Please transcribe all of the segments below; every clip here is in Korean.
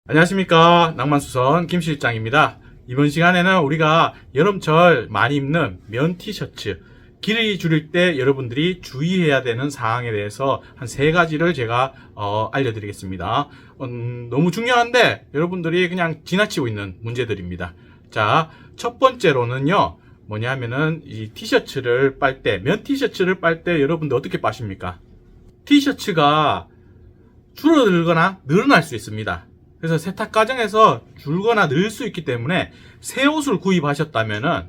안녕하십니까, 낭만수선 김실장입니다. 이번 시간에는 우리가 여름철 많이 입는 면 티셔츠 길이 줄일 때 여러분들이 주의해야 되는 사항에 대해서 한 3가지를 제가 알려드리겠습니다. 너무 중요한데 여러분들이 그냥 지나치고 있는 문제들입니다. 자, 첫 번째로는요, 뭐냐면은 이 티셔츠를 빨 때, 면 티셔츠를 빨 때 여러분들 어떻게 빠십니까? 티셔츠가 줄어들거나 늘어날 수 있습니다. 그래서 세탁 과정에서 줄거나 늘 수 있기 때문에 새 옷을 구입하셨다면은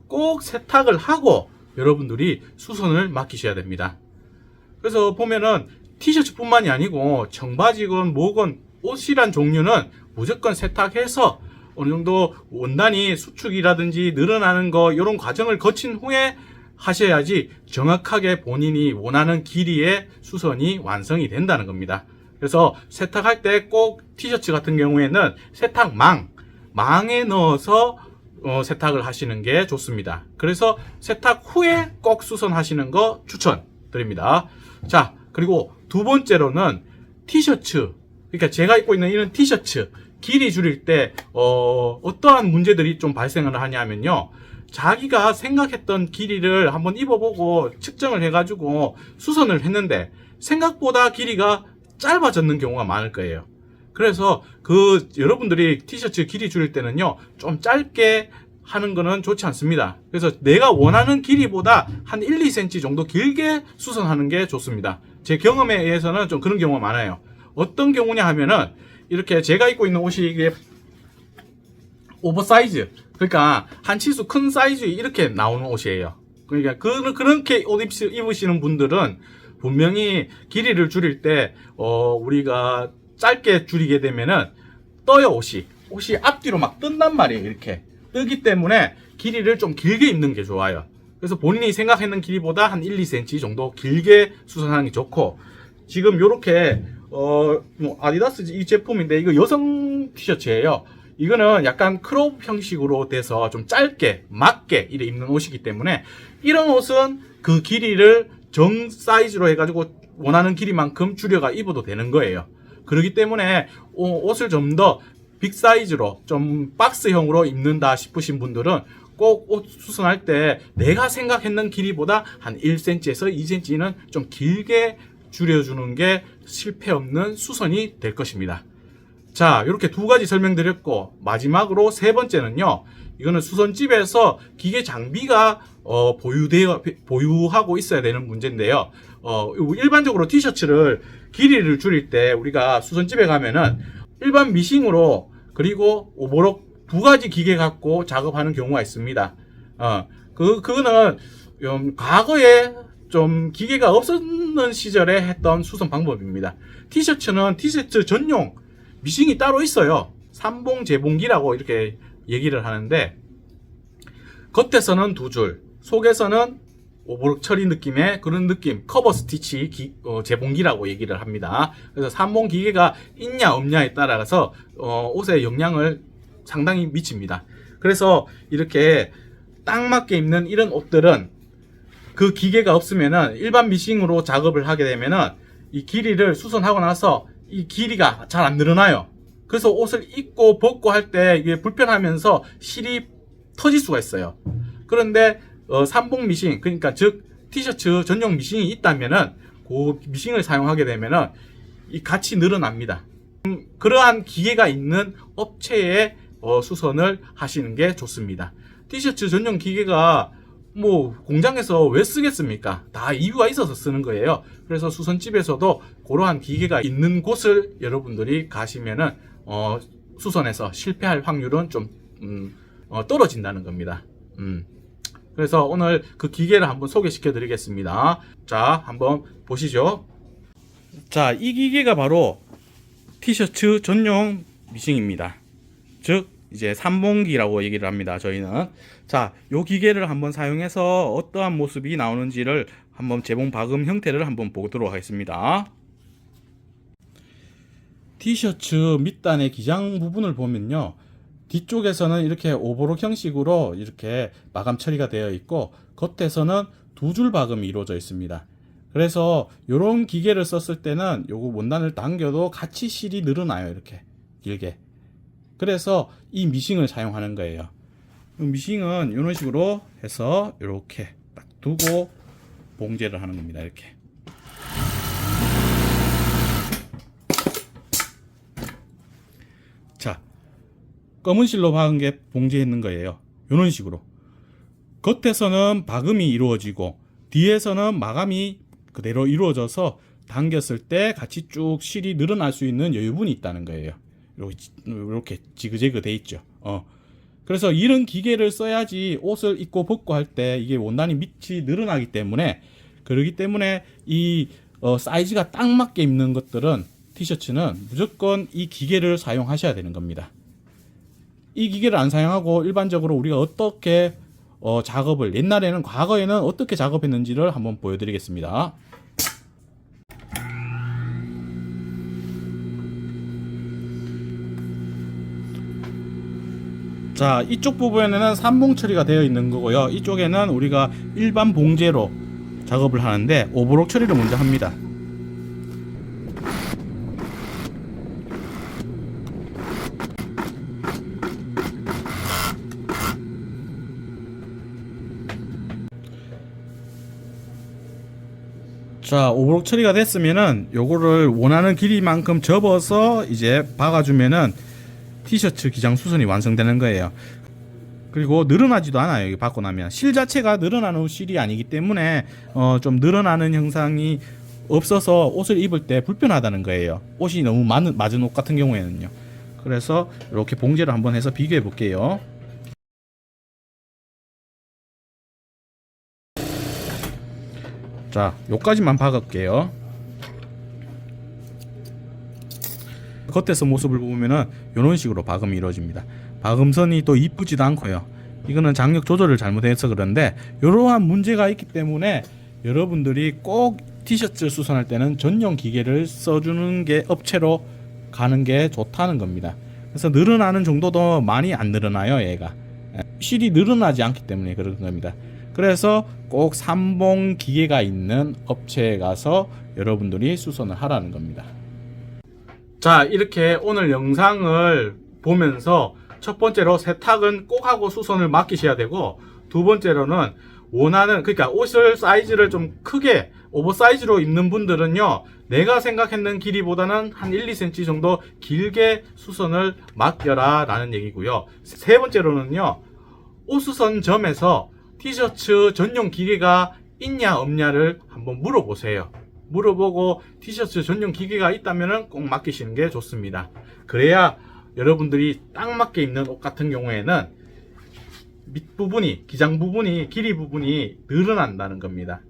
꼭 세탁을 하고 여러분들이 수선을 맡기셔야 됩니다. 그래서 보면은 티셔츠뿐만이 아니고 청바지건 뭐건 옷이란 종류는 무조건 세탁해서 어느 정도 원단이 수축이라든지 늘어나는 거 이런 과정을 거친 후에 하셔야지 정확하게 본인이 원하는 길이의 수선이 완성이 된다는 겁니다. 그래서 세탁할 때 꼭 티셔츠 같은 경우에는 세탁망에 넣어서 세탁을 하시는 게 좋습니다. 그래서 세탁 후에 꼭 수선하시는 거 추천드립니다. 자, 그리고 두 번째로는 티셔츠, 그러니까 제가 입고 있는 이런 티셔츠 길이 줄일 때 어떠한 문제들이 좀 발생을 하냐면요, 자기가 생각했던 길이를 한번 입어보고 측정을 해가지고 수선을 했는데 생각보다 길이가 짧아졌는 경우가 많을 거예요. 그래서 여러분들이 티셔츠 길이 줄일 때는요, 좀 짧게 하는 거는 좋지 않습니다. 그래서 내가 원하는 길이보다 한 1, 2cm 정도 길게 수선하는 게 좋습니다. 제 경험에 의해서는 좀 그런 경우가 많아요. 어떤 경우냐 하면은 이렇게 제가 입고 있는 옷이 이게 오버사이즈, 그러니까 한 치수 큰 사이즈 이렇게 나오는 옷이에요. 그러니까 그렇게 옷 입으시는 분들은 분명히 길이를 줄일 때 우리가 짧게 줄이게 되면은 떠요. 옷이 앞뒤로 막 뜬단 말이에요. 이렇게 뜨기 때문에 길이를 좀 길게 입는 게 좋아요. 그래서 본인이 생각했는 길이보다 한 1, 2cm 정도 길게 수선하는 게 좋고, 지금 요렇게 아디다스 이 제품인데 이거 여성 티셔츠예요. 이거는 약간 크롭 형식으로 돼서 좀 짧게 맞게 이래 입는 옷이기 때문에 이런 옷은 그 길이를 정 사이즈로 해가지고 원하는 길이만큼 줄여가 입어도 되는 거예요. 그렇기 때문에 옷을 좀 더 빅 사이즈로 좀 박스형으로 입는다 싶으신 분들은 꼭 옷 수선할 때 내가 생각했는 길이보다 한 1cm에서 2cm는 좀 길게 줄여주는 게 실패 없는 수선이 될 것입니다. 자, 이렇게 2가지 설명드렸고, 마지막으로 3번째는요, 이거는 수선집에서 기계 장비가 보유하고 있어야 되는 문제인데요. 일반적으로 티셔츠를 길이를 줄일 때 우리가 수선집에 가면은 일반 미싱으로 그리고 오버록 2가지 기계 갖고 작업하는 경우가 있습니다. 그거는 과거에 좀 기계가 없었는 시절에 했던 수선 방법입니다. 티셔츠는 티셔츠 전용 미싱이 따로 있어요. 삼봉 재봉기라고 이렇게 얘기를 하는데, 겉에서는 2줄, 속에서는 오버록 처리 느낌의 그런 느낌, 커버 스티치 재봉기라고 얘기를 합니다. 그래서 삼봉 기계가 있냐 없냐에 따라서 옷에 영향을 상당히 미칩니다. 그래서 이렇게 딱 맞게 입는 이런 옷들은 그 기계가 없으면은 일반 미싱으로 작업을 하게 되면은 이 길이를 수선하고 나서 이 길이가 잘 안 늘어나요. 그래서 옷을 입고 벗고 할 때 이게 불편하면서 실이 터질 수가 있어요. 그런데 삼봉 미싱, 그러니까 즉 티셔츠 전용 미싱이 있다면은 그 미싱을 사용하게 되면은 이 같이 늘어납니다. 그러한 기계가 있는 업체에 수선을 하시는 게 좋습니다. 티셔츠 전용 기계가 뭐 공장에서 왜 쓰겠습니까? 다 이유가 있어서 쓰는 거예요. 그래서 수선집에서도 그러한 기계가 있는 곳을 여러분들이 가시면은 수선에서 실패할 확률은 좀 떨어진다는 겁니다. 그래서 오늘 그 기계를 한번 소개시켜 드리겠습니다. 자, 한번 보시죠. 자, 이 기계가 바로 티셔츠 전용 미싱입니다. 즉 이제 삼봉기라고 얘기를 합니다. 저희는. 자, 요 기계를 한번 사용해서 어떠한 모습이 나오는지를 한번 재봉 박음 형태를 한번 보도록 하겠습니다. 티셔츠 밑단의 기장 부분을 보면요, 뒤쪽에서는 이렇게 오버록 형식으로 이렇게 마감 처리가 되어 있고, 겉에서는 2줄 박음이 이루어져 있습니다. 그래서 이런 기계를 썼을 때는 요거 원단을 당겨도 같이 실이 늘어나요. 이렇게 길게. 그래서 이 미싱을 사용하는 거예요. 미싱은 이런 식으로 해서 이렇게 딱 두고 봉제를 하는 겁니다. 이렇게. 자, 검은 실로 박은 게 봉제했는 거예요. 이런 식으로. 겉에서는 박음이 이루어지고 뒤에서는 마감이 그대로 이루어져서 당겼을 때 같이 쭉 실이 늘어날 수 있는 여유분이 있다는 거예요. 이렇게 지그재그 돼 있죠. 그래서 이런 기계를 써야지 옷을 입고 벗고 할 때 이게 원단이 밑이 늘어나기 때문에, 그러기 때문에 이 사이즈가 딱 맞게 입는 것들은 티셔츠는 무조건 이 기계를 사용하셔야 되는 겁니다. 이 기계를 안 사용하고 일반적으로 우리가 어떻게 작업을, 옛날에는, 과거에는 어떻게 작업했는지를 한번 보여드리겠습니다. 자, 이쪽 부분에는 삼봉 처리가 되어 있는 거고요. 이쪽에는 우리가 일반 봉제로 작업을 하는데 오버록 처리를 먼저 합니다. 자, 오버록 처리가 됐으면은 요거를 원하는 길이만큼 접어서 이제 박아주면은 티셔츠 기장 수선이 완성되는 거예요. 그리고 늘어나지도 않아요. 이게 받고 나면 실 자체가 늘어나는 실이 아니기 때문에 좀 늘어나는 형상이 없어서 옷을 입을 때 불편하다는 거예요. 옷이 너무 맞은 옷 같은 경우에는요. 그래서 이렇게 봉제를 한번 해서 비교해 볼게요. 자, 요까지만 박을게요. 겉에서 모습을 보면은 이런 식으로 박음이 이루어집니다. 박음선이 또 이쁘지도 않고요. 이거는 장력 조절을 잘못해서 그런데 이러한 문제가 있기 때문에 여러분들이 꼭 티셔츠 수선할 때는 전용 기계를 써주는 게, 업체로 가는 게 좋다는 겁니다. 그래서 늘어나는 정도도 많이 안 늘어나요. 얘가 실이 늘어나지 않기 때문에 그런 겁니다. 그래서 꼭 삼봉 기계가 있는 업체에 가서 여러분들이 수선을 하라는 겁니다. 자, 이렇게 오늘 영상을 보면서 첫 번째로 세탁은 꼭 하고 수선을 맡기셔야 되고, 두 번째로는 원하는, 그러니까 옷을 사이즈를 좀 크게 오버사이즈로 입는 분들은요, 내가 생각했는 길이보다는 한 1, 2cm 정도 길게 수선을 맡겨라 라는 얘기고요. 세 번째로는요, 옷수선점에서 티셔츠 전용 기계가 있냐 없냐를 한번 물어보세요. 물어보고 티셔츠 전용 기계가 있다면 꼭 맡기시는 게 좋습니다. 그래야 여러분들이 딱 맞게 입는 옷 같은 경우에는 밑부분이, 기장 부분이, 길이 부분이 늘어난다는 겁니다.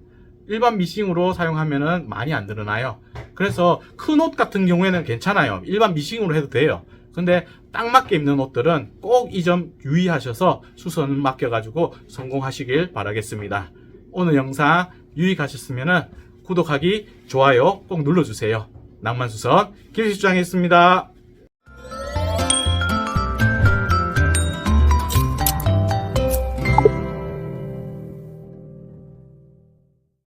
일반 미싱으로 사용하면은 많이 안 늘어나요. 그래서 큰 옷 같은 경우에는 괜찮아요. 일반 미싱으로 해도 돼요. 근데 딱 맞게 입는 옷들은 꼭 이 점 유의하셔서 수선 맡겨가지고 성공하시길 바라겠습니다. 오늘 영상 유익하셨으면은 구독하기, 좋아요 꼭 눌러주세요. 낭만수선 김실장이었습니다.